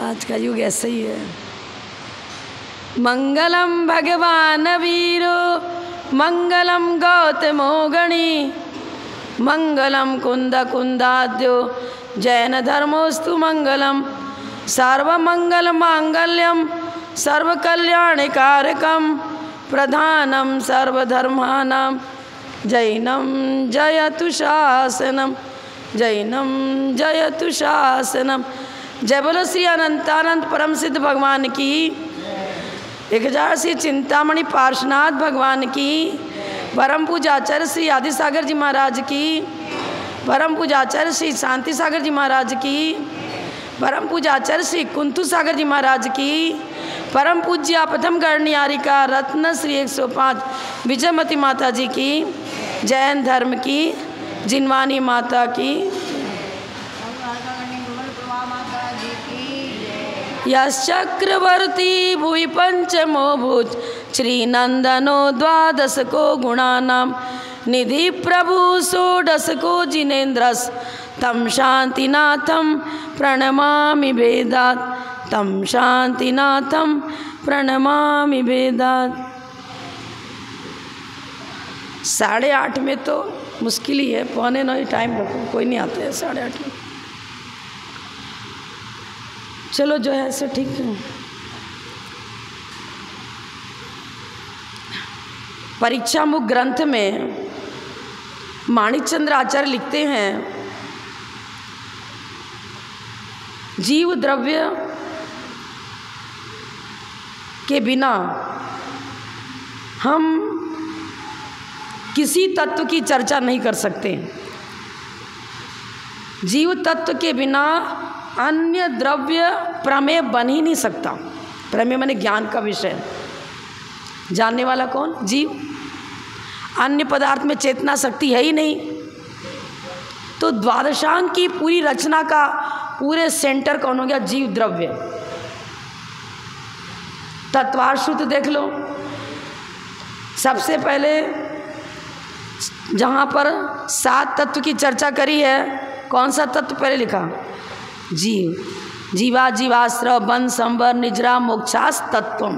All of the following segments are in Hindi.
आज का युग ऐसा ही है। मंगलम भगवान वीरो मंगलम गौतमो गणी मंगलम कुंद कुंदाद्यो जैन धर्मोस्तु मंगलम सर्वमंगल मांगल्यम सर्वकल्याणकारकम प्रधानम सर्वधर्मानां जैनम जयतु शासनम जैनम जयतु शासनम। जय बोलो श्री अनंतानंद परम सिद्ध भगवान की, 1000 श्री चिंतामणि पार्श्वनाथ भगवान की, परम पूजाचार्य श्री आदि सागर जी महाराज की, परम पूजाचार्य श्री शांति सागर जी महाराज की, परम पूजाचार्य श्री कुंतु सागर जी महाराज की, परम पूज्य प्रथम गणनियारिका रत्न श्री 105 विजयमती माता जी की, जैन धर्म की जिनवानी माता की, यश्चक्रवर्ती भुवि पंचमो भुज श्रीनंदनो द्वादशको गुणानां निधि प्रभु षोडशको जिनेन्द्रस तम शांतिनाथम प्रणमामि वेदात् तम शांतिनाथम प्रणमामि वेदात्। 8:30 में तो मुश्किल ही है, 8:45 टाइम रखो, कोई नहीं आते हैं 8:30 में। चलो जो है सो ठीक है। परीक्षा मुख ग्रंथ में माणिकचंद्र आचार्य लिखते हैं, जीव द्रव्य के बिना हम किसी तत्व की चर्चा नहीं कर सकते। जीव तत्व के बिना अन्य द्रव्य प्रमेय बन ही नहीं सकता। प्रमेय माने ज्ञान का विषय, जानने वाला कौन? जीव। अन्य पदार्थ में चेतना शक्ति है ही नहीं। तो द्वादशांग की पूरी रचना का पूरे सेंटर कौन हो गया? जीव द्रव्य। तत्वाश्रुत देख लो, सबसे पहले जहाँ पर 7 तत्व की चर्चा करी है, कौन सा तत्व पहले लिखा? जीव। जीवा जीवाश्रव बन संवर निजरा मोक्षास तत्वम।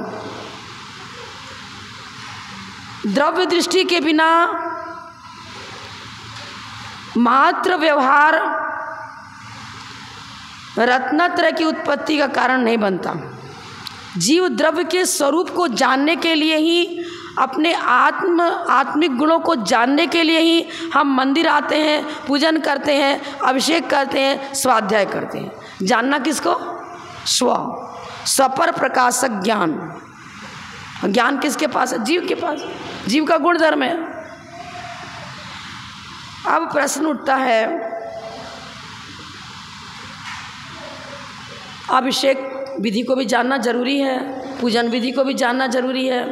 द्रव्य दृष्टि के बिना मात्र व्यवहार रत्नत्रय की उत्पत्ति का कारण नहीं बनता। जीव द्रव्य के स्वरूप को जानने के लिए ही, अपने आत्मिक गुणों को जानने के लिए ही हम मंदिर आते हैं, पूजन करते हैं, अभिषेक करते हैं, स्वाध्याय करते हैं। जानना किसको? स्वपर प्रकाशक ज्ञान। ज्ञान किसके पास है? जीव के पास। जीव का गुण धर्म है। अब प्रश्न उठता है, अभिषेक विधि को भी जानना जरूरी है, पूजन विधि को भी जानना जरूरी है।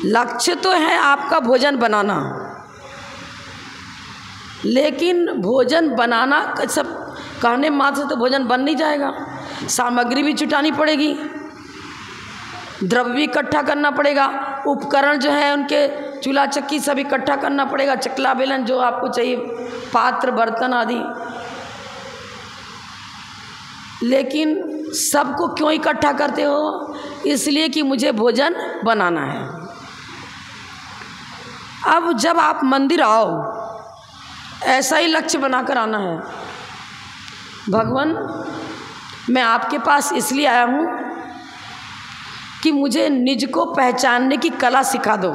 लक्ष्य तो है आपका भोजन बनाना, लेकिन भोजन बनाना सब कहने मात्र से तो भोजन बन नहीं जाएगा। सामग्री भी जुटानी पड़ेगी, द्रव्य भी इकट्ठा करना पड़ेगा, उपकरण जो है उनके चूल्हा चक्की सब इकट्ठा करना पड़ेगा, चकला बेलन जो आपको चाहिए, पात्र बर्तन आदि। लेकिन सबको क्यों इकट्ठा करते हो? इसलिए कि मुझे भोजन बनाना है। अब जब आप मंदिर आओ, ऐसा ही लक्ष्य बनाकर आना है। भगवान, मैं आपके पास इसलिए आया हूँ कि मुझे निज को पहचानने की कला सिखा दो।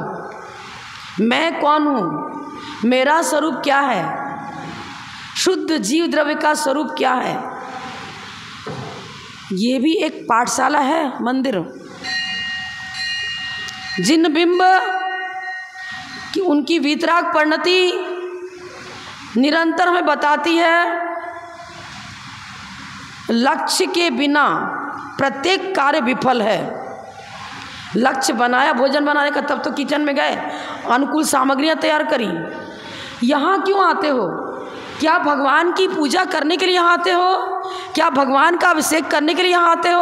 मैं कौन हूँ? मेरा स्वरूप क्या है? शुद्ध जीव द्रव्य का स्वरूप क्या है? ये भी एक पाठशाला है मंदिर। जिन बिंब कि उनकी वीतराग परिणति निरंतर हमें बताती है, लक्ष्य के बिना प्रत्येक कार्य विफल है। लक्ष्य बनाया भोजन बनाने का, तब तो किचन में गए, अनुकूल सामग्रियां तैयार करी। यहाँ क्यों आते हो? क्या भगवान की पूजा करने के लिए यहाँ आते हो? क्या भगवान का अभिषेक करने के लिए यहाँ आते हो?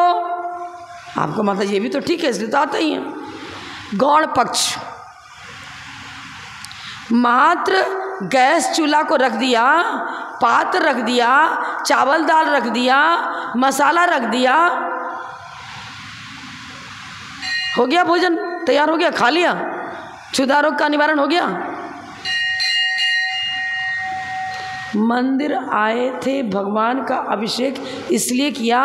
आपको मतलब ये भी तो ठीक है, इसलिए तो आते ही हैं। गौण पक्ष, मात्र गैस चूल्हा को रख दिया, पात्र रख दिया, चावल दाल रख दिया, मसाला रख दिया, हो गया भोजन तैयार हो गया, खा लिया, क्षुधा रोग का निवारण हो गया। मंदिर आए थे, भगवान का अभिषेक इसलिए किया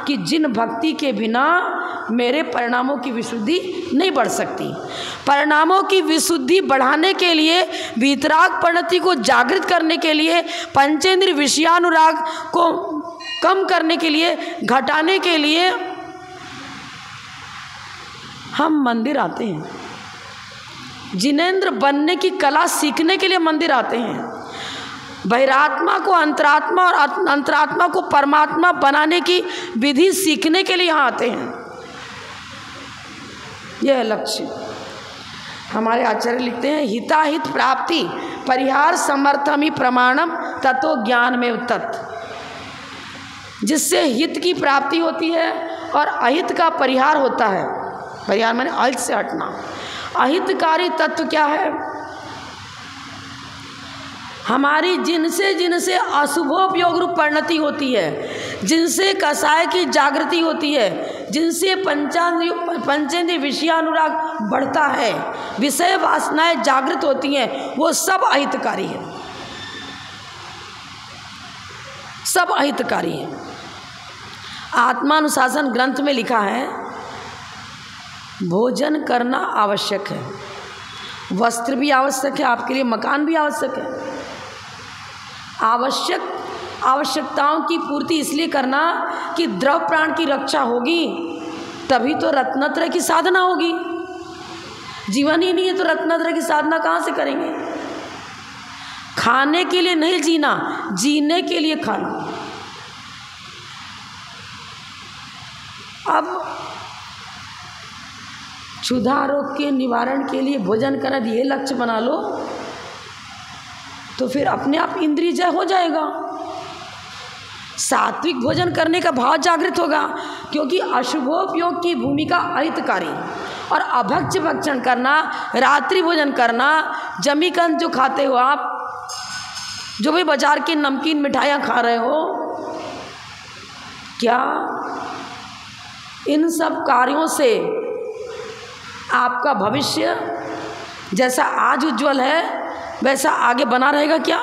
कि जिन भक्ति के बिना मेरे परिणामों की विशुद्धि नहीं बढ़ सकती। परिणामों की विशुद्धि बढ़ाने के लिए, वीतराग परिणति को जागृत करने के लिए, पंचेंद्रिय विषयानुराग को कम करने के लिए, घटाने के लिए हम मंदिर आते हैं। जिनेंद्र बनने की कला सीखने के लिए मंदिर आते हैं। बहिरात्मा को अंतरात्मा और अंतरात्मा को परमात्मा बनाने की विधि सीखने के लिए यहाँ आते हैं। यह है लक्ष्य। हमारे आचार्य लिखते हैं, हिताहित प्राप्ति परिहार समर्थमी प्रमाणम तत्व ज्ञान में उत्तत। जिससे हित की प्राप्ति होती है और अहित का परिहार होता है। परिहार माने अहित से हटना। अहितकारी तत्व क्या है? हमारी जिनसे अशुभोपयोग रूप परिणति होती है, जिनसे कसाय की जागृति होती है, जिनसे पंचेंद्रिय विषयानुराग बढ़ता है, विषय वासनाएं जागृत होती हैं, वो सब अहितकारी है, सब अहितकारी है। आत्मानुशासन ग्रंथ में लिखा है, भोजन करना आवश्यक है, वस्त्र भी आवश्यक है, आपके लिए मकान भी आवश्यक है। आवश्यकताओं की पूर्ति इसलिए करना कि द्रव प्राण की रक्षा होगी, तभी तो रत्नत्रय की साधना होगी। जीवन ही नहीं है तो रत्नत्रय की साधना कहाँ से करेंगे? खाने के लिए नहीं जीना, जीने के लिए खाना। अब क्षुधा रोग के निवारण के लिए भोजन करना ये लक्ष्य बना लो तो फिर अपने आप इंद्रिय जय हो जाएगा। सात्विक भोजन करने का भाव जागृत होगा, क्योंकि अशुभोपयोग की भूमिका अहितकारी और अभक्ष्य भक्षण करना, रात्रि भोजन करना, जमीकंद जो खाते हो आप, जो भी बाजार की नमकीन मिठाइयाँ खा रहे हो, क्या इन सब कार्यों से आपका भविष्य जैसा आज उज्जवल है वैसा आगे बना रहेगा क्या?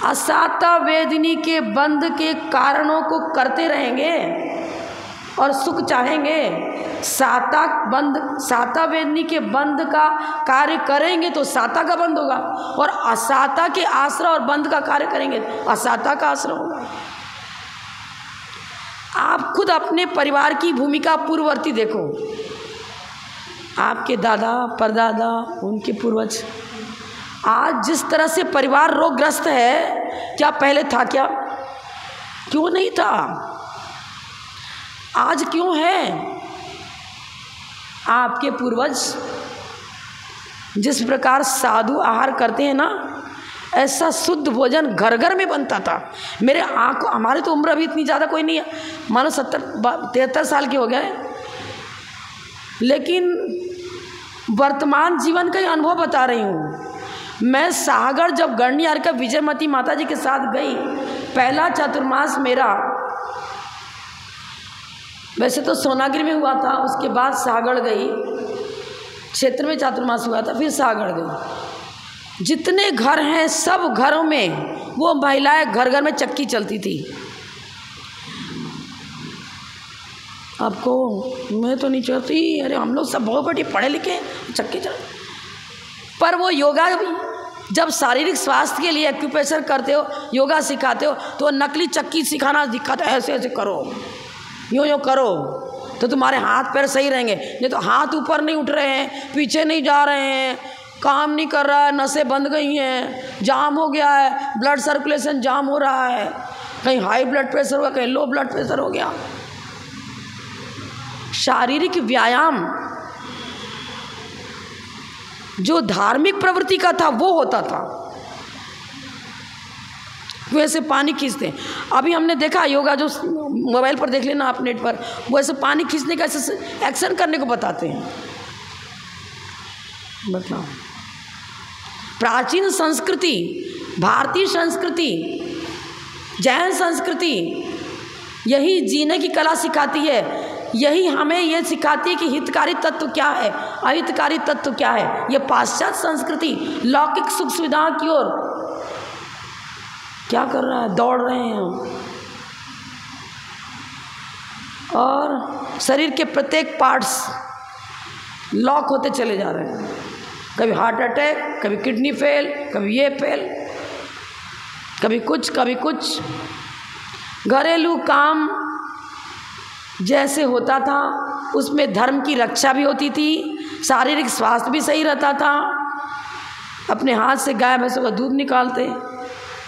असाता वेदनी के बंध के कारणों को करते रहेंगे और सुख चाहेंगे। साता वेदनी के बंध का कार्य करेंगे तो साता का बंध होगा, और असाता के आश्रय और बंध का कार्य करेंगे असाता का आश्रय होगा। आप खुद अपने परिवार की भूमिका पूर्ववर्ती देखो। आपके दादा परदादा, उनके पूर्वज, आज जिस तरह से परिवार रोगग्रस्त है, क्या पहले था? क्या क्यों नहीं था? आज क्यों है? आपके पूर्वज जिस प्रकार साधु आहार करते हैं ना, ऐसा शुद्ध भोजन घर घर में बनता था। मेरे आँखों, हमारी तो उम्र अभी इतनी ज़्यादा कोई नहीं है, मानो 70-73 साल के हो गए, लेकिन वर्तमान जीवन का ही अनुभव बता रही हूँ। मैं सागर जब गणियार का विजयमती माता जी के साथ गई, पहला चातुर्मास मेरा वैसे तो सोनागिरी में हुआ था, उसके बाद सागर गई, क्षेत्र में चातुर्मास हुआ था, फिर सागर गई। जितने घर हैं सब घरों में वो महिलाएं घर घर में चक्की चलती थी। आपको मैं तो नहीं चाहती, अरे हम लोग सब बहुत बड़े पढ़े लिखे चक्की चल, पर वो योगा जब शारीरिक स्वास्थ्य के लिए एक्यूप्रेशर करते हो, योगा सिखाते हो, तो नकली चक्की सिखाना दिखाता है, ऐसे ऐसे करो, यूँ करो तो तुम्हारे हाथ पैर सही रहेंगे। नहीं तो हाथ ऊपर नहीं उठ रहे हैं, पीछे नहीं जा रहे हैं, काम नहीं कर रहा है, नसें बंद गई हैं, जाम हो गया है, ब्लड सर्कुलेशन जाम हो रहा है, कहीं हाई ब्लड प्रेशर होगा, कहीं लो ब्लड प्रेशर हो गया। शारीरिक व्यायाम जो धार्मिक प्रवृत्ति का था वो होता था। वैसे पानी खींचते हैं, अभी हमने देखा योगा, जो मोबाइल पर देख लेना आप नेट पर, वो ऐसे पानी खींचने का ऐसे एक्शन करने को बताते हैं। बताओ प्राचीन संस्कृति, भारतीय संस्कृति, जैन संस्कृति यही जीने की कला सिखाती है। यही हमें ये सिखाती है कि हितकारी तत्व क्या है, अहितकारी तत्व क्या है। ये पाश्चात्य संस्कृति लौकिक सुख सुविधाओं की ओर क्या कर रहा है, दौड़ रहे हैं हम, और शरीर के प्रत्येक पार्ट्स लॉक होते चले जा रहे हैं। कभी हार्ट अटैक, कभी किडनी फेल, कभी ये फेल, कभी कुछ कभी कुछ। घरेलू काम जैसे होता था उसमें धर्म की रक्षा भी होती थी, शारीरिक स्वास्थ्य भी सही रहता था। अपने हाथ से गाय भैंसों का दूध निकालते,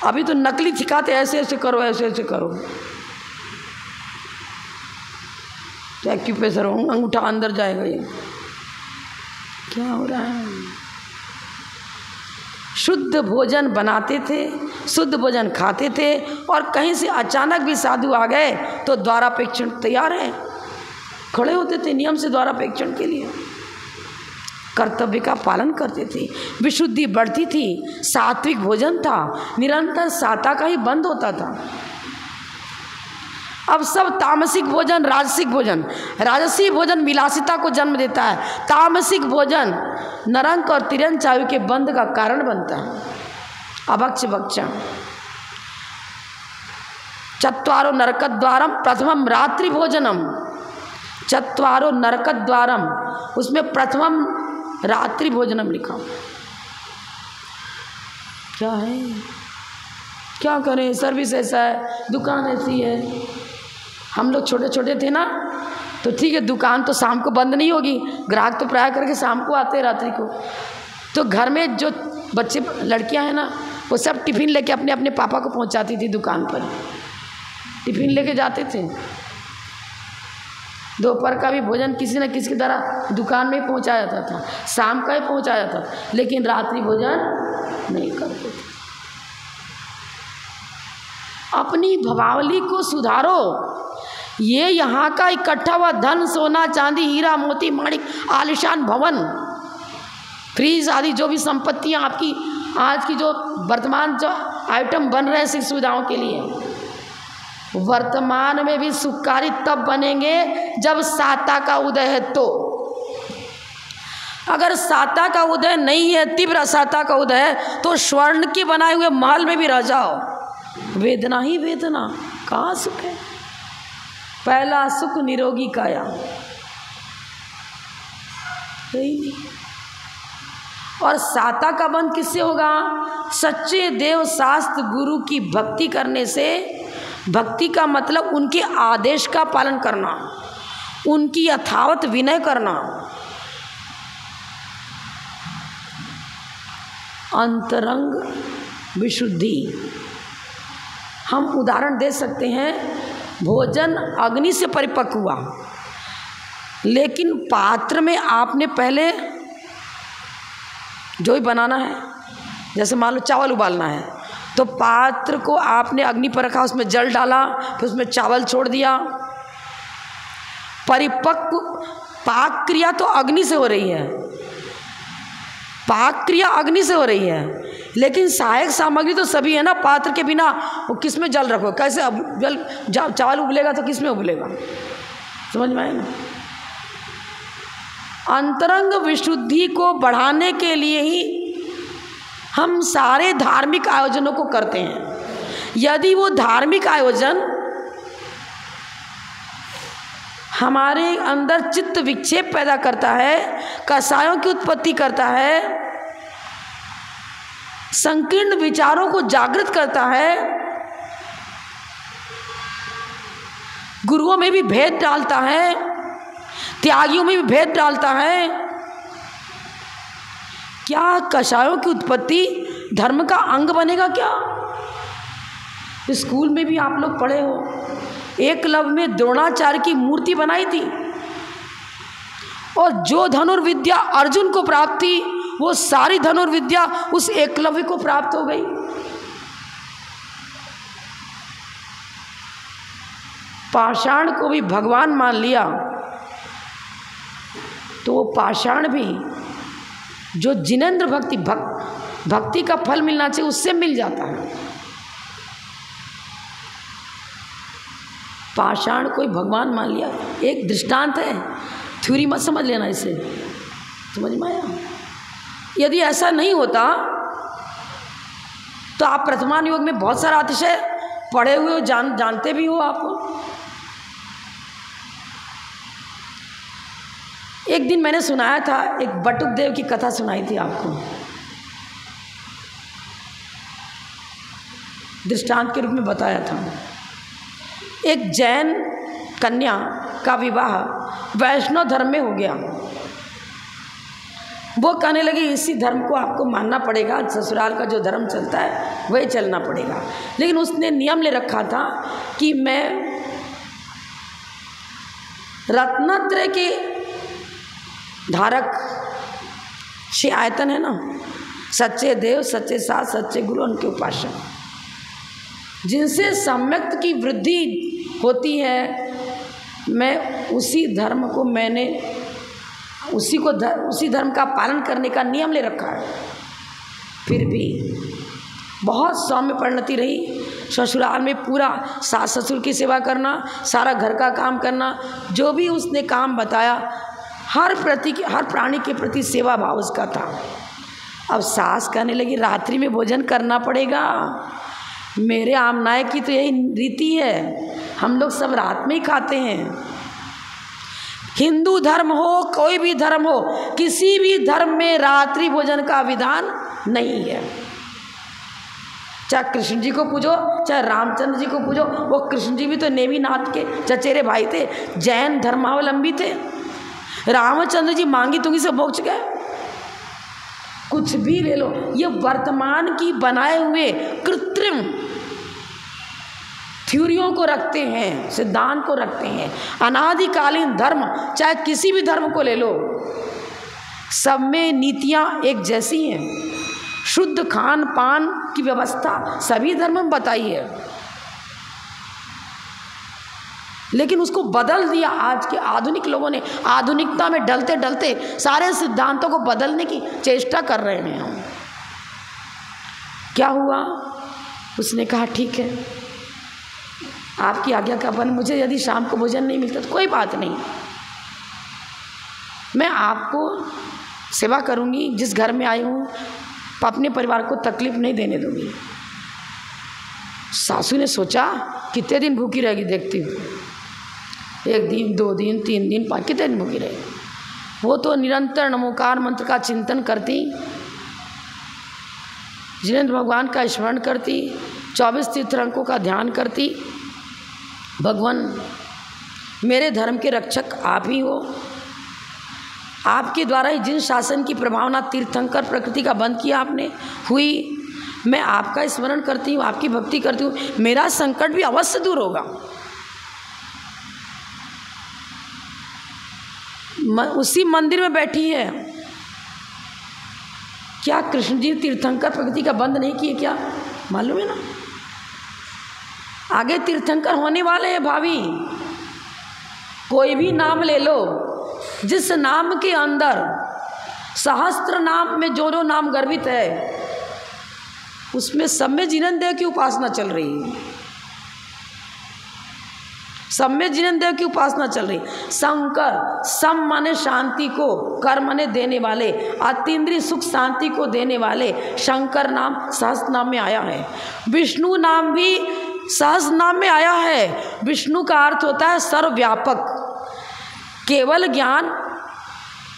अभी तो नकली सिखाते, ऐसे ऐसे करो, ऐसे ऐसे करो। एक्यूप्रेशर हो, अंगूठा अंदर जाएगा, ये क्या हो रहा है। शुद्ध भोजन बनाते थे, शुद्ध भोजन खाते थे, और कहीं से अचानक भी साधु आ गए तो द्वारापेक्षण तैयार है, खड़े होते थे नियम से द्वारापेक्षण के लिए, कर्तव्य का पालन करते थे, विशुद्धि बढ़ती थी, सात्विक भोजन था, निरंतर साता का ही बंद होता था। अब सब तामसिक भोजन, राजसिक भोजन। राजसी भोजन विलासिता को जन्म देता है, तामसिक भोजन नरक और तिर्यंक चायु के बंध का कारण बनता है। अभक्ष भक्षण। चत्वारो नरकद्वारम प्रथमम रात्रि भोजनम, चत्वारो नरकद्वारम, उसमें प्रथमम रात्रि भोजनम लिखा। क्या है, क्या करें, सर्विस ऐसा है, दुकान ऐसी है। हम लोग छोटे छोटे थे ना तो ठीक है, दुकान तो शाम को बंद नहीं होगी, ग्राहक तो प्राय करके शाम को आते हैं, रात्रि को। तो घर में जो बच्चे लड़कियां हैं ना, वो सब टिफ़िन लेके अपने अपने पापा को पहुंचाती थी दुकान पर, टिफ़िन लेके जाते थे। दोपहर का भी भोजन किसी न किसी की तरह दुकान में ही पहुँचाया जाता था, शाम का ही पहुँचाया जाता था, लेकिन रात्रि भोजन नहीं करते थे। अपनी भवावली को सुधारो। ये यहाँ का इकट्ठा हुआ धन, सोना चांदी, हीरा मोती माणिक, आलिशान भवन, फ्रीज आदि जो भी संपत्तियाँ आपकी आज की जो वर्तमान जो आइटम बन रहे हैं सुख सुविधाओं के लिए, वर्तमान में भी सुखकारी तब बनेंगे जब साता का उदय है। तो अगर साता का उदय नहीं है, तीव्र साता का उदय है, तो स्वर्ण के बनाए हुए महल में भी रह जाओ, वेदना ही वेदना, कहाँ सुख है। पहला सुख निरोगी काया, नहीं। और साता का बंध किससे होगा? सच्चे देव शास्त्र गुरु की भक्ति करने से। भक्ति का मतलब उनके आदेश का पालन करना, उनकी यथावत विनय करना। अंतरंग विशुद्धि, हम उदाहरण दे सकते हैं। भोजन अग्नि से परिपक्व हुआ, लेकिन पात्र में आपने पहले जो ही बनाना है, जैसे मान लो चावल उबालना है, तो पात्र को आपने अग्नि पर रखा, उसमें जल डाला, फिर उसमें चावल छोड़ दिया। परिपक्व पाक क्रिया तो अग्नि से हो रही है, पाक क्रिया अग्नि से हो रही है, लेकिन सहायक सामग्री तो सभी है ना। पात्र के बिना वो किस में जल रखो, कैसे अब जल चावल उबलेगा तो किस में उबलेगा, समझ में आए ना। अंतरंग विशुद्धि को बढ़ाने के लिए ही हम सारे धार्मिक आयोजनों को करते हैं। यदि वो धार्मिक आयोजन हमारे अंदर चित्त विक्षेप पैदा करता है, कषायों की उत्पत्ति करता है, संकीर्ण विचारों को जागृत करता है, गुरुओं में भी भेद डालता है, त्यागियों में भी भेद डालता है, क्या कषायों की उत्पत्ति धर्म का अंग बनेगा? क्या स्कूल में भी आप लोग पढ़े हो, एकलव्य में द्रोणाचार्य की मूर्ति बनाई थी, और जो धनुर्विद्या अर्जुन को प्राप्त थी, वो सारी धनुर्विद्या उस एकलव्य को प्राप्त हो गई। पाषाण को भी भगवान मान लिया, तो वो पाषाण भी जो जिनेंद्र भक्ति भक्ति का फल मिलना चाहिए, उससे मिल जाता है। पाषाण कोई भगवान मान लिया, एक दृष्टांत है, थ्योरी मत समझ लेना इसे, समझ में आया? यदि ऐसा नहीं होता तो आप वर्तमान युग में बहुत सारा अतिशय पढ़े हुए हो, जानते भी हो आप। एक दिन मैंने सुनाया था, एक बटुक देव की कथा सुनाई थी आपको, दृष्टांत के रूप में बताया था। एक जैन कन्या का विवाह वैष्णव धर्म में हो गया। वो कहने लगी इसी धर्म को आपको मानना पड़ेगा, ससुराल का जो धर्म चलता है वही चलना पड़ेगा। लेकिन उसने नियम ले रखा था कि मैं रत्नत्रय के धारक 6 आयतन है ना, सच्चे देव, सच्चे शास्त्र, सच्चे गुरु, उनके उपासक, जिनसे सम्यक्त की वृद्धि होती है, मैं उसी धर्म को उसी धर्म का पालन करने का नियम ले रखा है। फिर भी बहुत सौम्य परिणति रही। ससुराल में पूरा सास ससुर की सेवा करना, सारा घर का काम करना, जो भी उसने काम बताया हर प्राणी के प्रति सेवा भाव उसका था। अब सास कहने लगी रात्रि में भोजन करना पड़ेगा, मेरे आमनाय की तो यही रीति है, हम लोग सब रात में ही खाते हैं। हिंदू धर्म हो, कोई भी धर्म हो, किसी भी धर्म में रात्रि भोजन का विधान नहीं है। चाहे कृष्ण जी को पूजो, चाहे रामचंद्र जी को पूजो, वो कृष्ण जी भी तो नेमीनाथ के चचेरे भाई थे, जैन धर्मावलंबी थे। रामचंद्र जी मांगी तुंगी से मोक्ष गए। कुछ भी ले लो, ये वर्तमान की बनाए हुए कृत्रिम थ्योरियों को रखते हैं, सिद्धांत को रखते हैं। अनादिकालीन धर्म, चाहे किसी भी धर्म को ले लो, सब में नीतियाँ एक जैसी हैं। शुद्ध खान पान की व्यवस्था सभी धर्म में बताई है, लेकिन उसको बदल दिया आज के आधुनिक लोगों ने। आधुनिकता में डलते डलते सारे सिद्धांतों को बदलने की चेष्टा कर रहे हैं हम। क्या हुआ? उसने कहा ठीक है, आपकी आज्ञा का पालन, मुझे यदि शाम को भोजन नहीं मिलता तो कोई बात नहीं, मैं आपको सेवा करूंगी, जिस घर में आई हूँ अपने परिवार को तकलीफ नहीं देने दूंगी। सासू ने सोचा कितने दिन भूखी रहेगी, देखती हूँ, 1 दिन 2 दिन 3 दिन 5, कितने दिन भूखी रहेगी। वो तो निरंतर नमोकार मंत्र का चिंतन करती, जिनेंद्र भगवान का स्मरण करती, 24 तीर्थंकरों का ध्यान करती। भगवान मेरे धर्म के रक्षक आप ही हो, आपके द्वारा ही जिन शासन की प्रभावना तीर्थंकर प्रकृति का बंद किया आपने हुई, मैं आपका स्मरण करती हूँ, आपकी भक्ति करती हूँ, मेरा संकट भी अवश्य दूर होगा। उसी मंदिर में बैठी है। क्या कृष्ण जी तीर्थंकर प्रकृति का बंद नहीं किए? क्या मालूम है ना, आगे तीर्थंकर होने वाले हैं भाभी। कोई भी नाम ले लो, जिस नाम के अंदर सहस्त्र नाम में जो नाम गर्भित है, उसमें सब में जिनेंद्र देव की उपासना चल रही है, सब में जिनेंद्र देव की उपासना चल रही। शंकर, सम माने शांति को, कर माने देने वाले, अतीन्द्रिय सुख शांति को देने वाले शंकर नाम सहस्त्र नाम में आया है। विष्णु नाम भी सहस्त्र नाम में आया है। विष्णु का अर्थ होता है सर्वव्यापक, केवल ज्ञान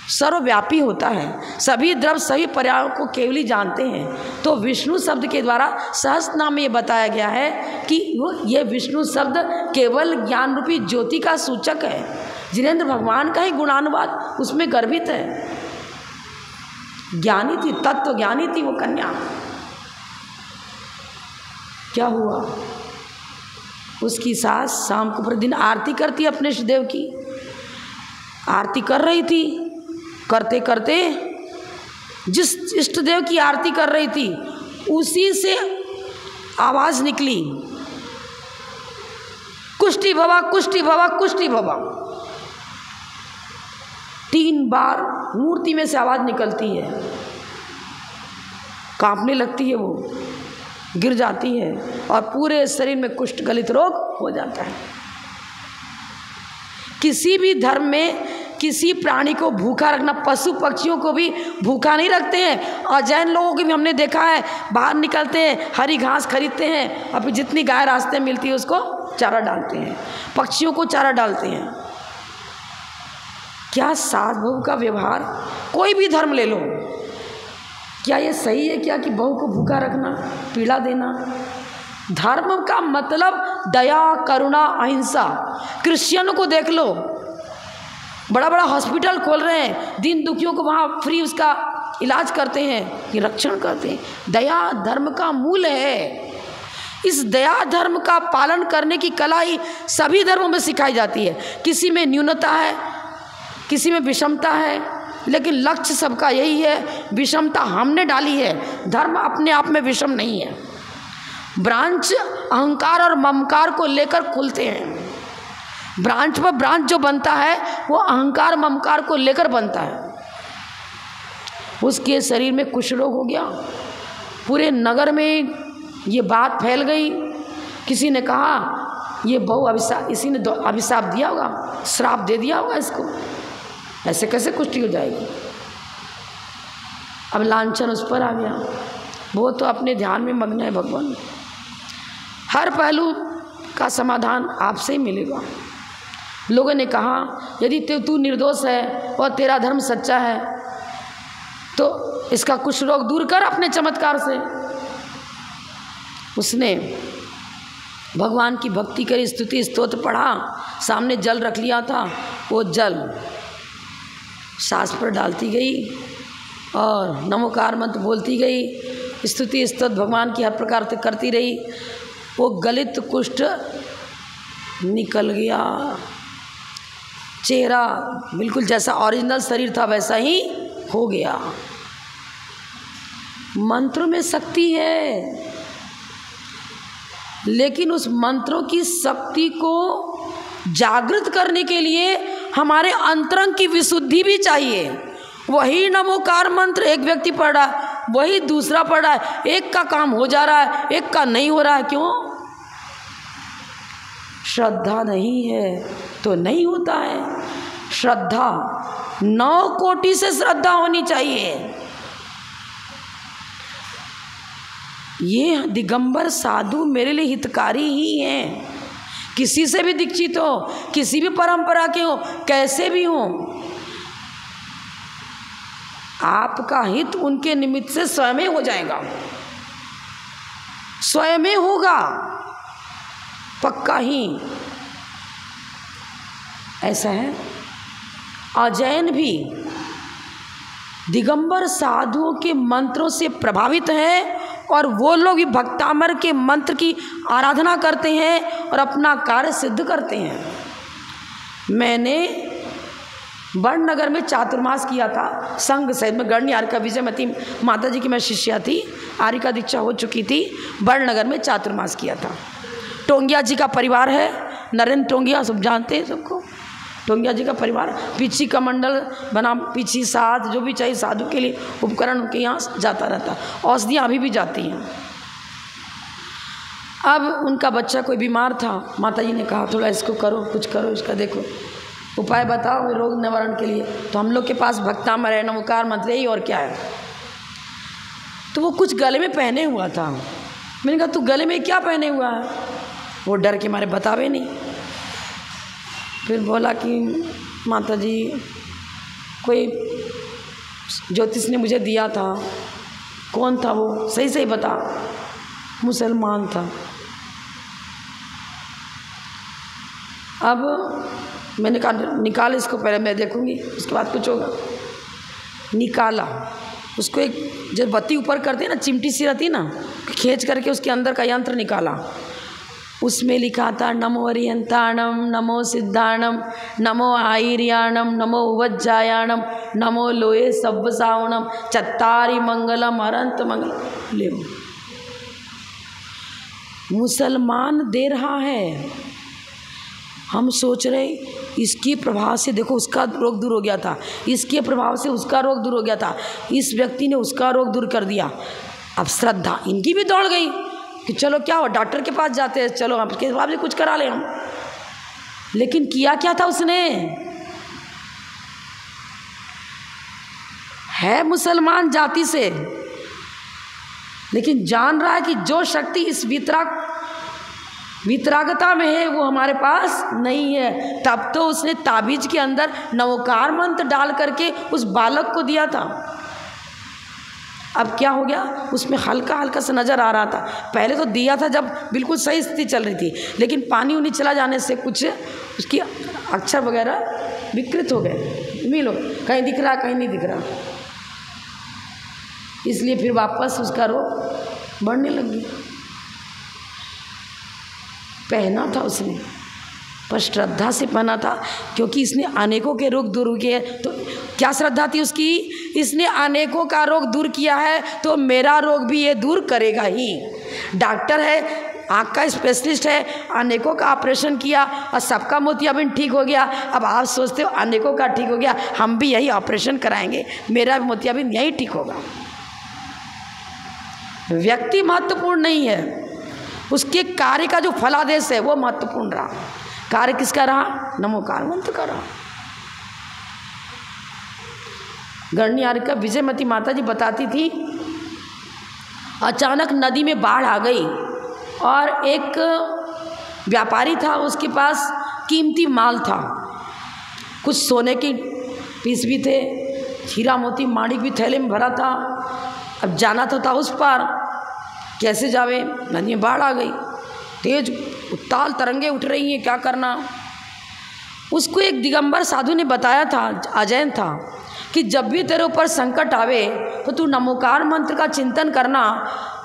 सर्वव्यापी होता है, सभी द्रव्य सभी पर्यायों को केवली जानते हैं। तो विष्णु शब्द के द्वारा सहस्त्र नाम में ये बताया गया है कि ये विष्णु शब्द केवल ज्ञान रूपी ज्योति का सूचक है। जिनेंद्र भगवान का ही गुणानुवाद उसमें गर्भित है। ज्ञानी थी, तत्व ज्ञानी थी वो कन्या। क्या हुआ? उसकी सास शाम को प्रतिदिन आरती करती अपने इष्टदेव की। आरती कर रही थी, करते करते जिस इष्टदेव की आरती कर रही थी उसी से आवाज निकली, कुष्टि भवा कुष्टि भवा कुष्टि भवा। 3 बार मूर्ति में से आवाज निकलती है। कांपने लगती है, वो गिर जाती है और पूरे शरीर में कुष्ठ गलित रोग हो जाता है। किसी भी धर्म में किसी प्राणी को भूखा रखना, पशु पक्षियों को भी भूखा नहीं रखते हैं। और जैन लोगों को भी हमने देखा है, बाहर निकलते हैं, हरी घास खरीदते हैं और फिर जितनी गाय रास्ते में मिलती है उसको चारा डालते हैं, पक्षियों को चारा डालते हैं। क्या सास बहू का व्यवहार, कोई भी धर्म ले लो, क्या ये सही है क्या कि बहू को भूखा रखना, पीड़ा देना? धर्म का मतलब दया, करुणा, अहिंसा। क्रिश्चियनों को देख लो, बड़ा बड़ा हॉस्पिटल खोल रहे हैं, दीन दुखियों को वहाँ फ्री उसका इलाज करते हैं, ये रक्षण करते हैं। दया धर्म का मूल है। इस दया धर्म का पालन करने की कला ही सभी धर्मों में सिखाई जाती है। किसी में न्यूनता है, किसी में विषमता है, लेकिन लक्ष्य सबका यही है। विषमता हमने डाली है, धर्म अपने आप में विषम नहीं है। ब्रांच अहंकार और ममकार को लेकर खुलते हैं। ब्रांच पर ब्रांच जो बनता है वो अहंकार ममकार को लेकर बनता है। उसके शरीर में कुष्ठ रोग हो गया, पूरे नगर में ये बात फैल गई। किसी ने कहा ये बहु अभिशाप, इसी ने अभिशाप दिया होगा, श्राप दे दिया होगा इसको, ऐसे कैसे कुष्ठी हो जाएगी। अब लांछन उस पर आ गया, वो तो अपने ध्यान में मग्न है भगवान। हर पहलू का समाधान आपसे ही मिलेगा। लोगों ने कहा यदि तू निर्दोष है और तेरा धर्म सच्चा है तो इसका कुछ रोग दूर कर अपने चमत्कार से। उसने भगवान की भक्ति करी, स्तुति स्तोत्र पढ़ा, सामने जल रख लिया था, वो जल सांस पर डालती गई और नमोकार मंत्र बोलती गई, स्तुति स्तोत्र भगवान की हर प्रकार से करती रही। वो गलित कुष्ठ निकल गया, चेहरा बिल्कुल जैसा ओरिजिनल शरीर था वैसा ही हो गया। मंत्रों में शक्ति है, लेकिन उस मंत्रों की शक्ति को जागृत करने के लिए हमारे अंतरंग की विशुद्धि भी चाहिए। वही नमोकार मंत्र एक व्यक्ति पढ़ रहा है, वही दूसरा पढ़ रहा है, एक का काम हो जा रहा है, एक का नहीं हो रहा है। क्यों? श्रद्धा नहीं है तो नहीं होता है। श्रद्धा 9 कोटि से श्रद्धा होनी चाहिए। ये दिगंबर साधु मेरे लिए हितकारी ही हैं। किसी से भी दीक्षित हो, किसी भी परंपरा के हो, कैसे भी हो, आपका हित उनके निमित्त से स्वयं हो जाएगा, स्वयं होगा, पक्का ही ऐसा है। अजैन भी दिगंबर साधुओं के मंत्रों से प्रभावित हैं और वो लोग भी भक्तामर के मंत्र की आराधना करते हैं और अपना कार्य सिद्ध करते हैं। मैंने बड़नगर में चातुर्मास किया था संघ सहित में। गढ़नी आर्य का विजयमती माता जी की मैं शिष्या थी, आर्य का दीक्षा हो चुकी थी। बड़नगर में चातुर्मास किया था। टोंगिया जी का परिवार है, नरेंद्र टोंगिया सब जानते हैं सबको। टोंगिया जी का परिवार, पीछी का मंडल बना, पीछी साध जो भी चाहिए साधु के लिए उपकरण उनके यहाँ जाता रहता। औषधियाँ अभी भी जाती हैं। अब उनका बच्चा कोई बीमार था, माता जी ने कहा थोड़ा इसको करो, कुछ करो, इसका देखो उपाय बताओ रोग निवारण के लिए। तो हम लोग के पास भक्तामर है, नमोकार मंत्र ही, और क्या है। तो वो कुछ गले में पहने हुआ था। मैंने कहा तू गले में क्या पहने हुआ है? वो डर के मारे बतावे नहीं। फिर बोला कि माता जी कोई ज्योतिष ने मुझे दिया था। कौन था वो? सही सही बता। मुसलमान था। अब मैंने कहा निकाल इसको, पहले मैं देखूंगी उसके बाद कुछ होगा। निकाला उसको, एक जब बत्ती ऊपर करते हैं ना, चिमटी सी रहती ना, खींच करके उसके अंदर का यंत्र निकाला। उसमें लिखा था नमो अरिहंताणम, नमो सिद्धाणम, नमो आईर्याणम, नमो वज्जायाणम, नमो लोये सव्वसावणम, चत्तारी मंगलम अरंत मंगलम। ले मुसलमान दे रहा है। हम सोच रहे इसके प्रभाव से देखो उसका रोग दूर हो गया था, इसके प्रभाव से उसका रोग दूर हो गया था, इस व्यक्ति ने उसका रोग दूर कर दिया। अब श्रद्धा इनकी भी दौड़ गई कि चलो क्या हो, डॉक्टर के पास जाते हैं, चलो आपके हिसाब से कुछ करा ले हम। लेकिन किया क्या था उसने? है मुसलमान जाति से, लेकिन जान रहा है कि जो शक्ति इस वितरागता में है वो हमारे पास नहीं है। तब तो उसने ताबीज के अंदर नवकार मंत्र डाल करके उस बालक को दिया था। अब क्या हो गया, उसमें हल्का हल्का सा नज़र आ रहा था। पहले तो दिया था जब बिल्कुल सही स्थिति चल रही थी, लेकिन पानी उनी चला जाने से कुछ उसकी अक्षर वगैरह विकृत हो गए। मिलो कहीं दिख रहा कहीं नहीं दिख रहा, इसलिए फिर वापस उसका रोग बढ़ने लगी। पहना था उसने, पर श्रद्धा से पहना था, क्योंकि इसने अनेकों के रोग दूर किए। तो क्या श्रद्धा थी उसकी? इसने अनेकों का रोग दूर किया है तो मेरा रोग भी ये दूर करेगा ही। डॉक्टर है, आँख का स्पेशलिस्ट है, अनेकों का ऑपरेशन किया और सबका मोतियाबिंद ठीक हो गया। अब आप सोचते हो अनेकों का ठीक हो गया, हम भी यही ऑपरेशन कराएंगे, मेरा भी मोतियाबिंद यही ठीक होगा। व्यक्ति महत्वपूर्ण नहीं है, उसके कार्य का जो फलादेश है वो महत्वपूर्ण रहा। कार्य किसका रहा? नमोकार मंत्र का रहा। गणियार का विजयमती माता जी बताती थी, अचानक नदी में बाढ़ आ गई और एक व्यापारी था, उसके पास कीमती माल था, कुछ सोने के पीस भी थे, हीरा मोती माणिक भी थैले में भरा था। अब जाना तो था उस पार, कैसे जावे? नदी में बाढ़ आ गई, तेज उत्ताल तरंगे उठ रही हैं, क्या करना? उसको एक दिगंबर साधु ने बताया था, अजैन था, कि जब भी तेरे ऊपर संकट आवे तो तू नमोकार मंत्र का चिंतन करना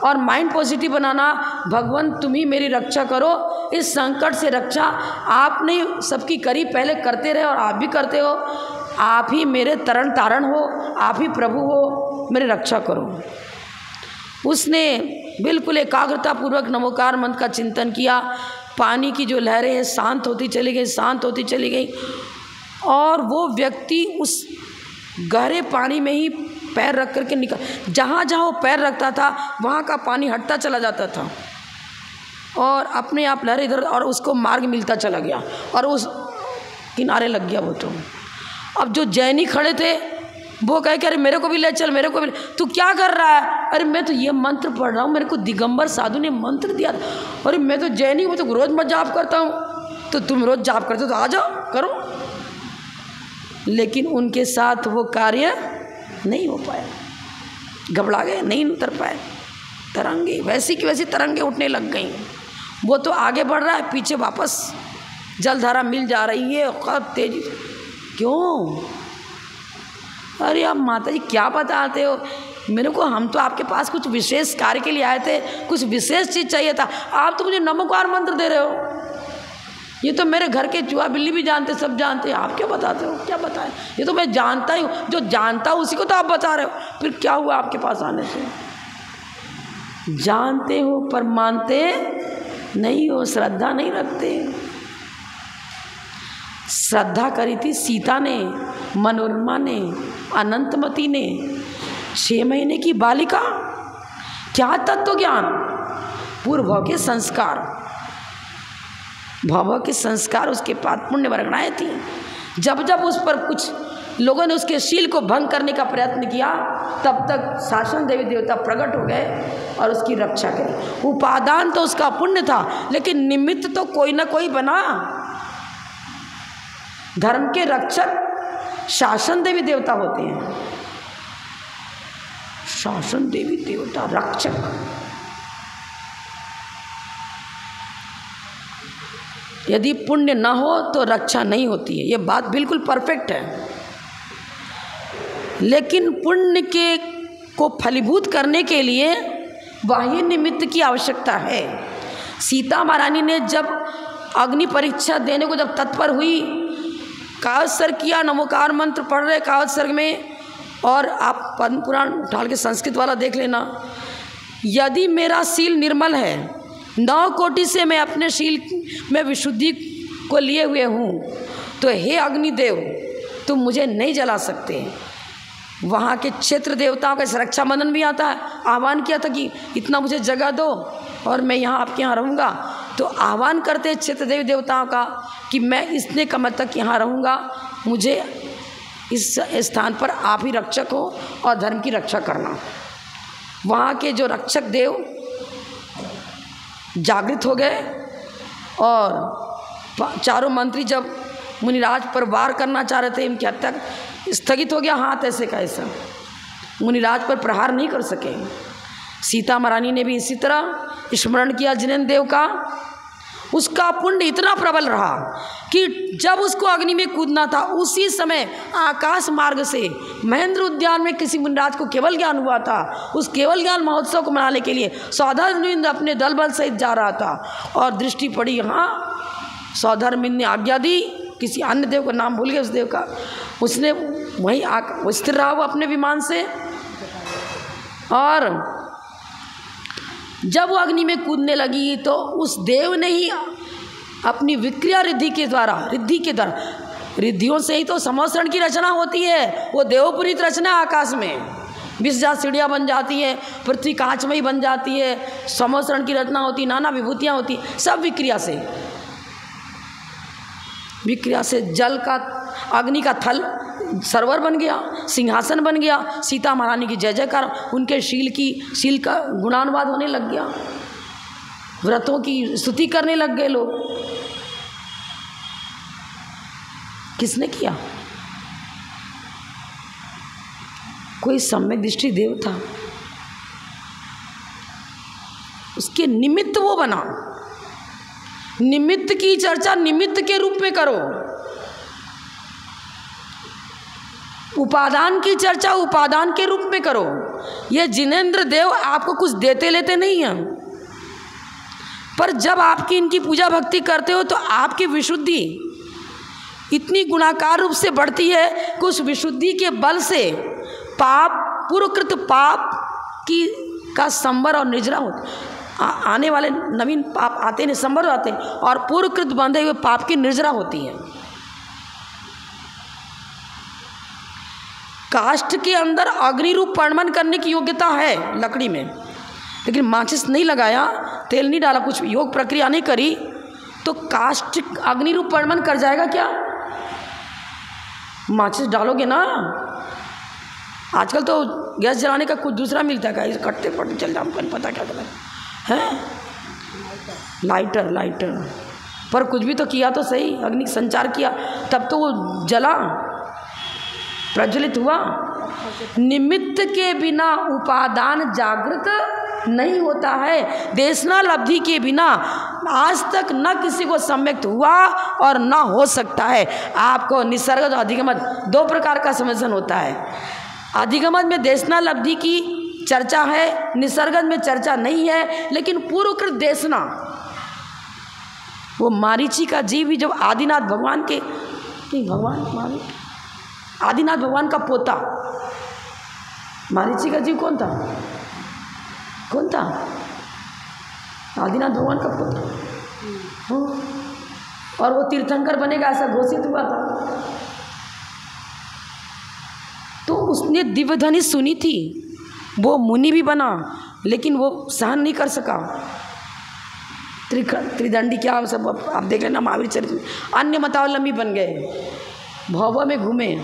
और माइंड पॉजिटिव बनाना। भगवान तुम ही मेरी रक्षा करो, इस संकट से रक्षा आपने सबकी करी, पहले करते रहे और आप भी करते हो। आप ही मेरे तरण तारण हो, आप ही प्रभु हो, मेरी रक्षा करो। उसने बिल्कुल एकाग्रता पूर्वक नमोकार मंत्र का चिंतन किया। पानी की जो लहरें हैं शांत होती चली गई, शांत होती चली गई, और वो व्यक्ति उस गहरे पानी में ही पैर रख करके निकल, जहाँ जहाँ वो पैर रखता था वहाँ का पानी हटता चला जाता था और अपने आप लहरें इधर, और उसको मार्ग मिलता चला गया और उस किनारे लग गया वो। तो अब जो जैनी खड़े थे वो कहे कि अरे मेरे को भी ले चल, मेरे को भी। तू क्या कर रहा है? अरे मैं तो ये मंत्र पढ़ रहा हूँ, मेरे को दिगंबर साधु ने मंत्र दिया था। अरे मैं तो जैनी हूँ, तो रोज़ मैं जाप करता हूँ। तो तुम रोज़ जाप करते हो तो आ जाओ करो। लेकिन उनके साथ वो कार्य नहीं हो पाया, घबरा गए, नहीं उतर पाए। तरंगे वैसी की वैसी तरंगे उठने लग गई। वो तो आगे बढ़ रहा है, पीछे वापस जलधारा मिल जा रही है बहुत तेजी। क्यों? अरे आप माता जी क्या बताते हो मेरे को? हम तो आपके पास कुछ विशेष कार्य के लिए आए थे, कुछ विशेष चीज़ चाहिए था, आप तो मुझे नमोकार मंत्र दे रहे हो। ये तो मेरे घर के चूहा बिल्ली भी जानते, सब जानते हैं, आप क्या बताते हो? क्या बताएं? ये तो मैं जानता ही हूँ, जो जानता हूँ उसी को तो आप बता रहे हो। फिर क्या हुआ आपके पास आने से? जानते हो पर मानते नहीं हो, श्रद्धा नहीं रखते। श्रद्धा करी थी सीता ने, मनोरमा ने, अनंतमती ने। 6 महीने की बालिका, क्या तत्व ज्ञान, पूर्व के संस्कार, भव के संस्कार, उसके पास पुण्य वर्गणाएँ थी। जब जब उस पर कुछ लोगों ने उसके शील को भंग करने का प्रयत्न किया, तब तक शासन देवी देवता प्रकट हो गए और उसकी रक्षा करी। उपादान तो उसका पुण्य था, लेकिन निमित्त तो कोई ना कोई बना। धर्म के रक्षक शासन देवी देवता होते हैं। शासन देवी देवता रक्षक। यदि पुण्य न हो तो रक्षा नहीं होती है, ये बात बिल्कुल परफेक्ट है। लेकिन पुण्य के को फलीभूत करने के लिए बाह्य निमित्त की आवश्यकता है। सीता महारानी ने जब अग्नि परीक्षा देने को जब तत्पर हुई, कागज सर किया, नमोकार मंत्र पढ़ रहे कागज सर में, और आप पद्म पुराण उठा के संस्कृत वाला देख लेना। यदि मेरा शील निर्मल है, 9 कोटि से मैं अपने शील में विशुद्धि को लिए हुए हूँ, तो हे अग्निदेव तुम मुझे नहीं जला सकते। वहाँ के क्षेत्र देवताओं का रक्षा बंधन भी आता है। आह्वान किया था कि इतना मुझे जगह दो और मैं यहाँ आपके यहाँ रहूँगा। तो आह्वान करते हैं क्षेत्र देवी देवताओं का कि मैं इतने कम तक यहाँ रहूँगा, मुझे इस स्थान पर आप ही रक्षक हो और धर्म की रक्षा करना। वहाँ के जो रक्षक देव जागृत हो गए और चारों मंत्री जब मुनिराज पर वार करना चाह रहे थे, इनकी हत्या स्थगित हो गया। हाथ ऐसे का ऐसा, मुनिराज पर प्रहार नहीं कर सके। सीता महारानी ने भी इसी तरह स्मरण किया जिनेंद्र देव का। उसका पुण्य इतना प्रबल रहा कि जब उसको अग्नि में कूदना था, उसी समय आकाश मार्ग से महेंद्र उद्यान में किसी मुनिराज को केवल ज्ञान हुआ था। उस केवल ज्ञान महोत्सव को मनाने के लिए सौधर्मिंद अपने दल बल सहित जा रहा था और दृष्टि पड़ी यहाँ। सौधर्मिंद ने आज्ञा दी, किसी अन्य देव का नाम भूल गए उस देव का, उसने वहीं स्थिर रहा वो अपने विमान से। और जब वो अग्नि में कूदने लगी तो उस देव ने ही अपनी विक्रिया रिद्धि के द्वारा रिद्धियों से ही तो समोसरण की रचना होती है। वो देवपुरीत रचना आकाश में 20,000 सीढ़ियाँ बन जाती है, पृथ्वी कांचमयी बन जाती है, समोसरण की रचना होती, नाना विभूतियाँ होती, सब विक्रिया से जल का अग्नि का थल सरोवर बन गया, सिंहासन बन गया। सीता महारानी की जय जयकार, उनके शील का गुणानुवाद होने लग गया, व्रतों की स्तुति करने लग गए लोग। किसने किया? कोई सम्यक दृष्टि देव था, उसके निमित्त वो बना। निमित्त की चर्चा निमित्त के रूप में करो, उपादान की चर्चा उपादान के रूप में करो। ये जिनेंद्र देव आपको कुछ देते लेते नहीं हैं, पर जब आपकी इनकी पूजा भक्ति करते हो तो आपकी विशुद्धि इतनी गुणाकार रूप से बढ़ती है कि उस विशुद्धि के बल से पूर्वकृत पाप का संवर और निर्जरा होता, आने वाले नवीन पाप आते हैं, संवर आते हैं, और पूर्वकृत बंधे हुए पाप की निर्जरा होती है। काष्ठ के अंदर अग्नि रूप परिणमन करने की योग्यता है लकड़ी में, लेकिन माचिस नहीं लगाया, तेल नहीं डाला, कुछ योग प्रक्रिया नहीं करी, तो काष्ठ अग्नि रूप परिणमन कर जाएगा क्या? माचिस डालोगे ना। आजकल तो गैस जलाने का कुछ दूसरा मिलता है, कटते पटते चल जाओ, पता क्या करना है, लाइटर। पर कुछ भी तो किया तो सही, अग्नि संचार किया, तब तो वो जला, प्रज्वलित हुआ। निमित्त के बिना उपादान जागृत नहीं होता है। देशना लब्धि के बिना आज तक न किसी को सम्यक्त हुआ और न हो सकता है। आपको निसर्गत और अधिगमत दो प्रकार का समझन होता है। अधिगमत में देशना लब्धि की चर्चा है, निसर्गत में चर्चा नहीं है। लेकिन पूर्वकृत देशना, वो मारीची का जीव ही जब आदिनाथ भगवान के आदिनाथ भगवान का पोता, मारीची का जीव कौन था? आदिनाथ भगवान का पोता। और वो तीर्थंकर बनेगा ऐसा घोषित हुआ था। तो उसने दिव्य ध्वनि सुनी थी, वो मुनि भी बना, लेकिन वो सहन नहीं कर सका। त्रिदंडी क्या सब आप देख लेना महावीर चरित्र में, अन्य मतावलंबी बन गए, भव में घूमे।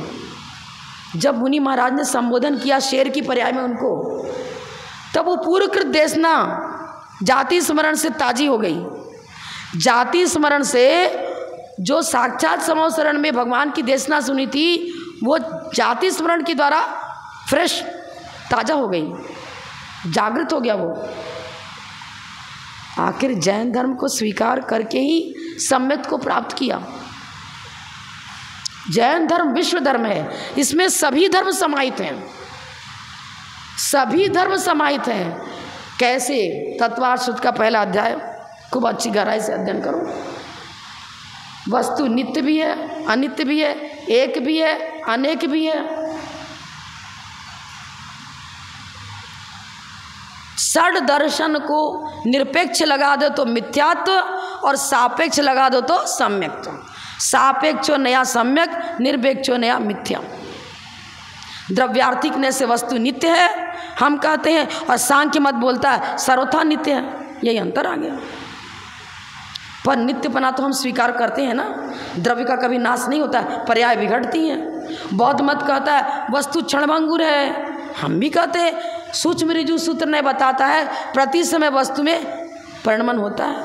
जब मुनि महाराज ने संबोधन किया शेर की पर्याय में उनको, तब वो पूर्वकृत देशना जाति स्मरण से ताजी हो गई। जाति स्मरण से जो साक्षात समोसरण में भगवान की देशना सुनी थी, वो जाति स्मरण के द्वारा फ्रेश ताजा हो गई, जागृत हो गया वो। आखिर जैन धर्म को स्वीकार करके ही सम्यक को प्राप्त किया। जैन धर्म विश्व धर्म है, इसमें सभी धर्म समाहित हैं, सभी धर्म समाहित हैं। कैसे? तत्वार्थ सूत्र का पहला अध्याय खूब अच्छी गहराई से अध्ययन करो। वस्तु नित्य भी है, अनित्य भी है, एक भी है, अनेक भी है। षड दर्शन को निरपेक्ष लगा दो तो मिथ्यात्व, और सापेक्ष लगा दो तो सम्यक्त्व। सापेक्षो नया सम्यक, निरपेक्षो नया मिथ्या। द्रव्यार्थिकने से वस्तु नित्य है हम कहते हैं, और सांख्य मत बोलता है सर्वथा नित्य है। यही अंतर आ गया। पर नित्यपना तो हम स्वीकार करते हैं ना, द्रव्य का कभी नाश नहीं होता है, पर्याय बिगड़ती हैं। बौद्ध मत कहता है वस्तु क्षणभंगुर है, हम भी कहते हैं सूक्ष्म ऋजु सूत्र ने बताता है प्रति समय वस्तु में परिणमन होता है,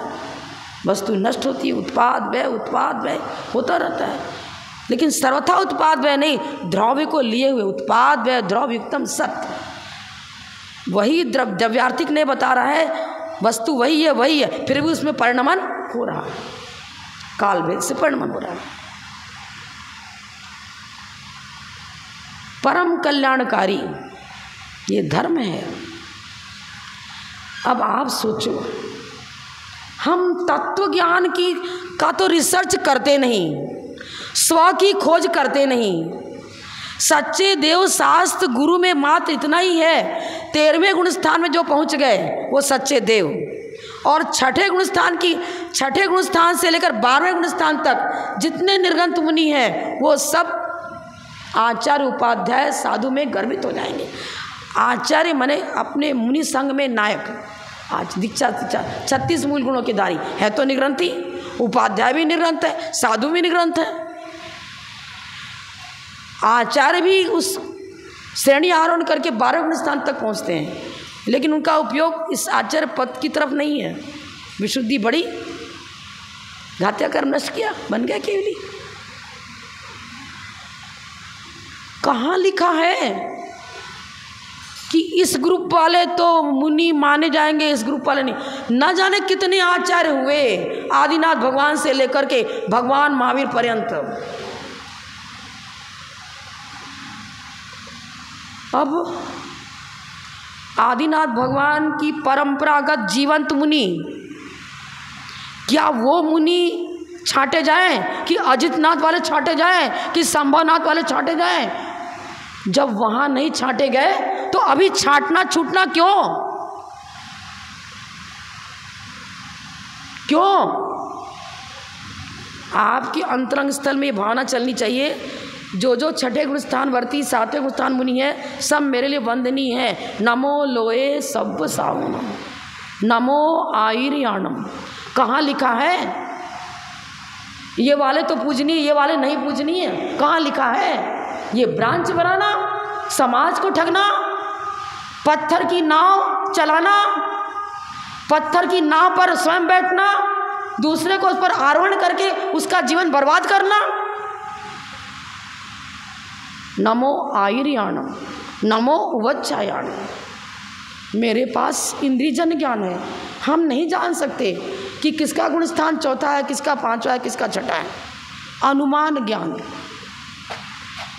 वस्तु नष्ट होती है, उत्पाद व्यय होता रहता है। लेकिन सर्वथा उत्पाद व्यय नहीं, द्रव्य को लिए हुए उत्पाद व्यय द्रव्युक्तम सत्य, वही द्रव्यार्थिक ने बता रहा है वस्तु वही है, फिर भी उसमें परिणमन हो रहा है, काल भेद से परिणमन हो रहा है। परम कल्याणकारी ये धर्म है। अब आप सोचो, हम तत्व ज्ञान का तो रिसर्च करते नहीं, स्व की खोज करते नहीं। सच्चे देव शास्त्र गुरु में मात्र इतना ही है, 13वें गुण स्थान में जो पहुंच गए वो सच्चे देव, और छठे गुण स्थान से लेकर 12वें गुण स्थान तक जितने निर्गंत मुनि हैं वो सब आचार्य उपाध्याय साधु में गर्वित हो जाएंगे। आचार्य माने अपने मुनि संघ में नायक, आज दीक्षा 36 मूल गुणों के धारी है तो निग्रंथी, उपाध्याय भी निग्रंथ है, साधु भी निग्रंथ है, आचार्य भी उस श्रेणी आरोहण करके 12वें गुण स्थान तक पहुंचते हैं, लेकिन उनका उपयोग इस आचार्य पद की तरफ नहीं है। विशुद्धि बड़ी, घात्या कर्म नष्ट किया, बन गया केवली। कहाँ लिखा है कि इस ग्रुप वाले तो मुनि माने जाएंगे, इस ग्रुप वाले नहीं। न जाने कितने आचार्य हुए आदिनाथ भगवान से लेकर के भगवान महावीर पर्यंत। अब आदिनाथ भगवान की परंपरागत जीवंत मुनि, क्या वो मुनि छांटे जाएं कि अजितनाथ वाले छांटे जाएं कि संभवनाथ वाले छांटे जाएं? जब वहां नहीं छांटे गए तो अभी छांटना छूटना क्यों? आपकी अंतरंग स्थल में ये भावना चलनी चाहिए, जो छठे गुण स्थान वर्ती 7वें गुण स्थान मुनि है सब मेरे लिए वंदनीय है। नमो लोए सब सावनम, नमो आयर्याणम। कहाँ लिखा है? ये वाले तो पूजनीय, ये वाले नहीं पूजनीय, कहाँ लिखा है? ये ब्रांच बनाना, समाज को ठगना, पत्थर की नाव चलाना, पत्थर की नाव पर स्वयं बैठना, दूसरे को उस पर आरोहण करके उसका जीवन बर्बाद करना। नमो आयर्याणम, नमो उवच्छायाणम। मेरे पास इंद्रियजन ज्ञान है, हम नहीं जान सकते कि किसका गुण स्थान चौथा है, किसका पांचवा है, किसका छठा है। अनुमान ज्ञान,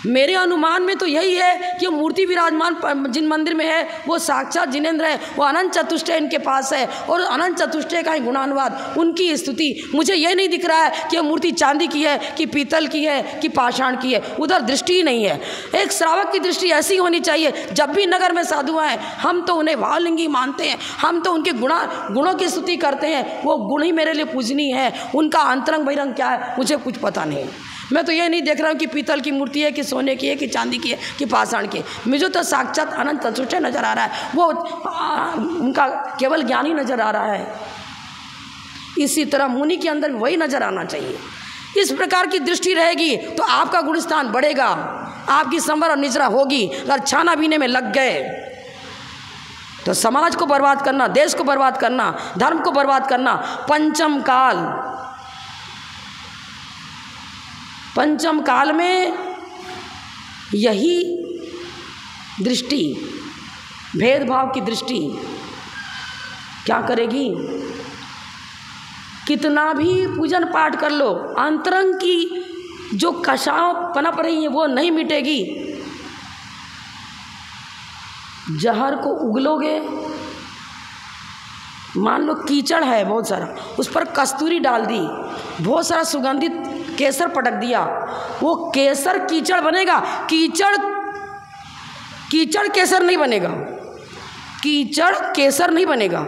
मेरे अनुमान में तो यही है कि मूर्ति विराजमान जिन मंदिर में है वो साक्षात जिनेंद्र है, वो अनंत चतुष्टय इनके पास है, और अनंत चतुष्टय का ही गुणानुवाद, उनकी स्तुति। मुझे ये नहीं दिख रहा है कि मूर्ति चांदी की है कि पीतल की है कि पाषाण की है, उधर दृष्टि ही नहीं है। एक श्रावक की दृष्टि ऐसी होनी चाहिए, जब भी नगर में साधु आए हम तो उन्हें भावलिंगी मानते हैं, हम तो उनके गुणों की स्तुति करते हैं, वो गुण ही मेरे लिए पूजनीय है। उनका अंतरंग बहिरंग क्या है मुझे कुछ पता नहीं। मैं तो ये नहीं देख रहा हूँ कि पीतल की मूर्ति है कि सोने की है कि चांदी की है कि पाषाण की है, मुझे तो साक्षात अनंत चतुष्टय नजर आ रहा है, वो उनका केवल ज्ञान ही नजर आ रहा है। इसी तरह मुनि के अंदर वही नजर आना चाहिए। इस प्रकार की दृष्टि रहेगी तो आपका गुणस्थान बढ़ेगा, आपकी संवर और निजरा होगी। अगर छाना बीने में लग गए तो समाज को बर्बाद करना, देश को बर्बाद करना, धर्म को बर्बाद करना। पंचम काल में यही दृष्टि, भेदभाव की दृष्टि क्या करेगी? कितना भी पूजन पाठ कर लो, अंतरंग की जो कषाय पनप रही है वो नहीं मिटेगी। जहर को उगलोगे, मान लो कीचड़ है बहुत सारा, उस पर कस्तूरी डाल दी, बहुत सारा सुगंधित केसर पटक दिया, वो केसर कीचड़ बनेगा? कीचड़ केसर नहीं बनेगा, कीचड़ केसर नहीं बनेगा।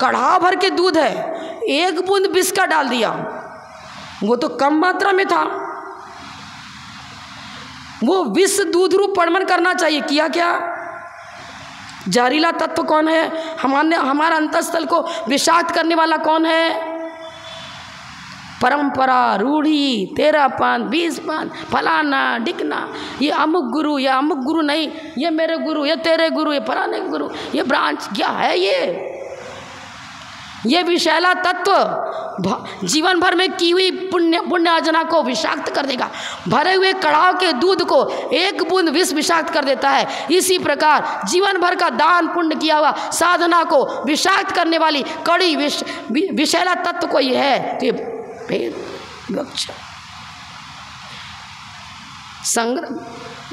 कढ़ा भर के दूध है, एक बूंद विष का डाल दिया, वो तो कम मात्रा में था, वो विष दूध रूप परमन करना चाहिए। किया क्या? जहरीला तत्व कौन है? हमारा अंतःस्थल को विषाक्त करने वाला कौन है? परंपरा, रूढ़ी, 13 पान, 20 पान, फलाना डिकना, ये अमुक गुरु, ये अमुक गुरु नहीं, ये मेरे गुरु, ये तेरे गुरु, ये फलाने गुरु, ये ब्रांच, क्या है ये विषैला तत्व जीवन भर में की हुई पुण्य अर्चना को विषाक्त कर देगा। भरे हुए कड़ाव के दूध को एक बूंद विष विषाक्त कर देता है। इसी प्रकार जीवन भर का दान पुण्य किया हुआ साधना को विषाक्त करने वाली कड़ी विषैला तत्व को ये है। तो ये भेद विवक्षा संग्रह,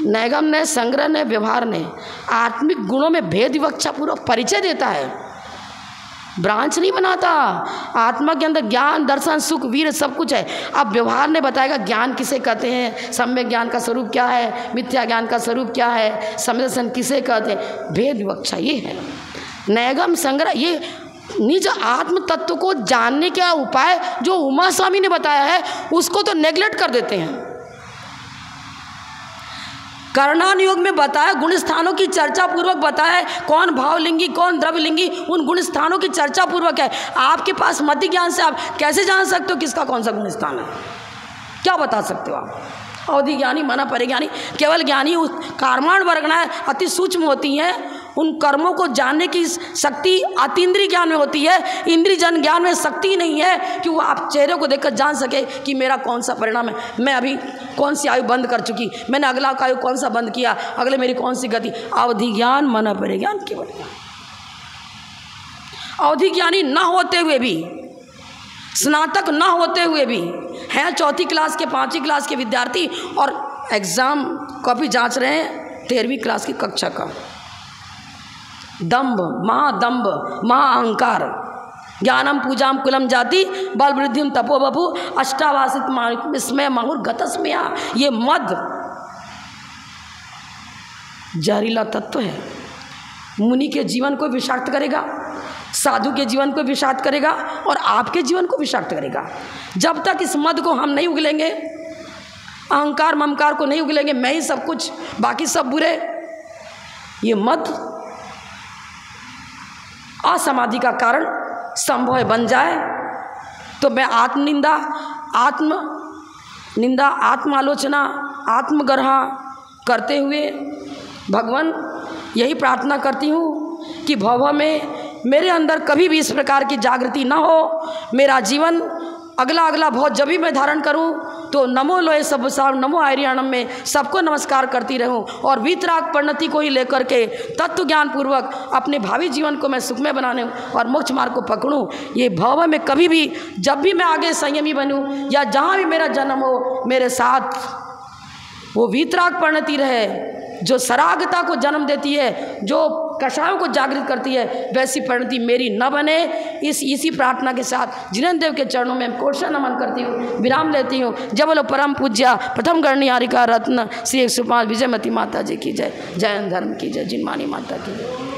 नैगम ने, संग्रह ने, व्यवहार ने आत्मिक गुणों में भेद विवक्षा पूर्वक परिचय देता है, ब्रांच नहीं बनाता। आत्मा के अंदर ज्ञान, दर्शन, सुख, वीर सब कुछ है। अब व्यवहार ने बताएगा ज्ञान किसे कहते हैं, सम्यक ज्ञान का स्वरूप क्या है, मिथ्या ज्ञान का स्वरूप क्या है, समदर्शन किसे कहते हैं, भेद विवक्षा ये है। नैगम, संग्रह ये निज आत्म तत्व को जानने का उपाय जो उमा स्वामी ने बताया है उसको तो नेग्लेक्ट कर देते हैं। कर्णान योग में बताया, गुण स्थानों की चर्चा पूर्वक बताया है, कौन भावलिंगी कौन द्रव्यलिंगी, उन गुण स्थानों की चर्चा पूर्वक है। आपके पास मध्य ज्ञान से आप कैसे जान सकते हो किसका कौन सा गुण स्थान है? क्या बता सकते हो आप? अवधि ज्ञानी, मना परिज्ञानी, केवल ज्ञानी उस कार्माण वर्गणाएं अति सूक्ष्म होती हैं, उन कर्मों को जानने की शक्ति अतीन्द्रिय ज्ञान में होती है। इंद्रिय जन ज्ञान में शक्ति नहीं है कि वो आप चेहरे को देखकर जान सके कि मेरा कौन सा परिणाम है, मैं अभी कौन सी आयु बंद कर चुकी, मैंने अगला आयु कौन सा बंद किया, अगले मेरी कौन सी गति। अवधि ज्ञान, मना परिज्ञान केवल अवधि ज्ञानी न होते हुए भी, स्नातक न होते हुए भी हैं 4वीं क्लास के 5वीं क्लास के विद्यार्थी और एग्जाम कॉपी जांच रहे हैं 13वीं क्लास की कक्षा का। दंभ, महादंभ, महाअहंकार, ज्ञानम पूजाम कुलम जाति बल वृद्धिम तपो बपु अष्टावासित स्मय माहुर गतस्मया, ये मद जहरीला तत्व है। मुनि के जीवन को विषाक्त करेगा, साधु के जीवन को विषाक्त करेगा और आपके जीवन को विषाक्त करेगा। जब तक इस मद को हम नहीं उगलेंगे, अहंकार ममकार को नहीं उगलेंगे, मैं ही सब कुछ बाकी सब बुरे, ये मद असमाधि का कारण संभव बन जाए तो मैं आत्मनिंदा, आत्मनिंदा, आत्मालोचना, आत्मगर्हा करते हुए भगवान यही प्रार्थना करती हूँ कि भव में मेरे अंदर कभी भी इस प्रकार की जागृति ना हो। मेरा जीवन अगला बहुत जब भी मैं धारण करूं तो नमो लोए सब सार नमो आर्याणम में सबको नमस्कार करती रहूं और वीतराग परिणति को ही लेकर के तत्व ज्ञान पूर्वक अपने भावी जीवन को मैं सुखमय बनाने और मोक्ष मार्ग को पकड़ूं। ये भव में कभी भी जब भी मैं आगे संयमी बनूं या जहाँ भी मेरा जन्म हो, मेरे साथ वो वीतराग परिणति रहे जो सरागता को जन्म देती है, जो कषायों को जागृत करती है, वैसी परिणति मेरी न बने। इसी प्रार्थना के साथ जिनेन्द्र देव के चरणों में कोशा नमन करती हूँ, विराम लेती हूँ। जय बोलो परम पूज्या प्रथम गणनिहारिका रत्न श्री 105 विजयमती माता जी की जय। जैन धर्म की जय। जिनमानी माता की जय।